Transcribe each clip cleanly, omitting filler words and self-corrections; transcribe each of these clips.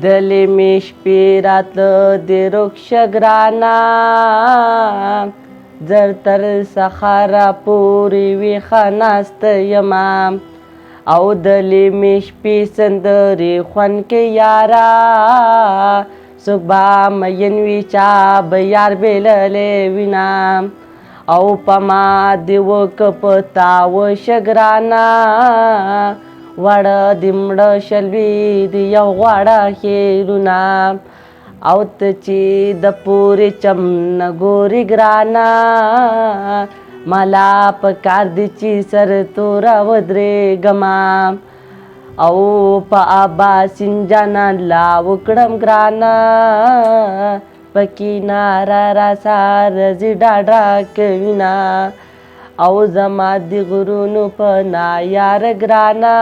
دلې مې شپې راتله د رخ شګرانه زر تر سهاره پورې ویښه ناسته یمه او دلې مې شپې سندرې خوند کوي یاره څوک به مین وي چا به یار بېللی وینه او په ما دې وکه په تاوه شګرانه واړه دې مړه شلوي د یو غواړه خیرونه او ته چې د پورې چم نه ګورې ګرانه مالا په کار دې چې سر توره ودرېږمه او په اباسین جانان لا وکړم ګرانه پکې ناره راسره زی ډاډ راکوینه او زما د غرونو په نایار ګرانه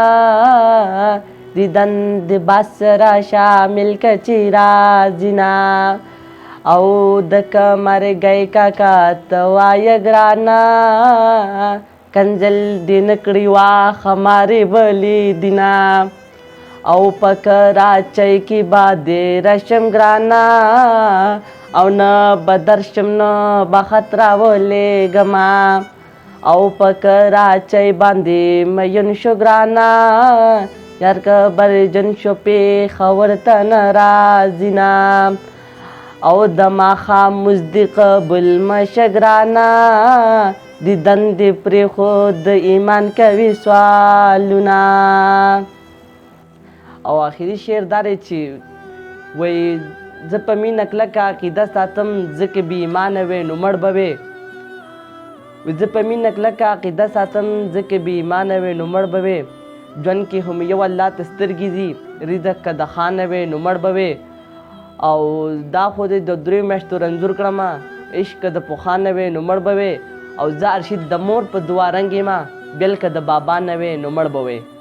دیدن د بس را شامل که چې راځینه او د کمرګی کاکا ته وایه ګرانه کنځل دې نه کړي وا خمارې بلې دینه او په کراچۍ کې به دې راشم ګرانه او نه به درشم نه به خط راولېږمه او په کراچۍ باندې مین شو ګرانه یار که برجن شو پېښور ته نه راځي نه او د ماښام مزدي قبول مشه ګرانه دیدن دې پرېښود د ایمان کوي سوالونه. او آخري شعر دا دی چې وایي زه په مینه کلکه عقیده ساتم ځکه بې ایمانه وې نو مړ به وې زه په مینه کلکه عقیده ساتم ځکه بې ایمانه وې نو مړ به وې ژوند کې هم یو الله ته سترګې دي رزق که د خانه وې نو مړ به وې او دا خو دې د 3 میاشتو رنځور کړمه عشق که د پخوانه وې نو مړ به وې او زه ارشد د مور په دعا رنګ یم بېل که د بابا نه وې نو مړ به وې.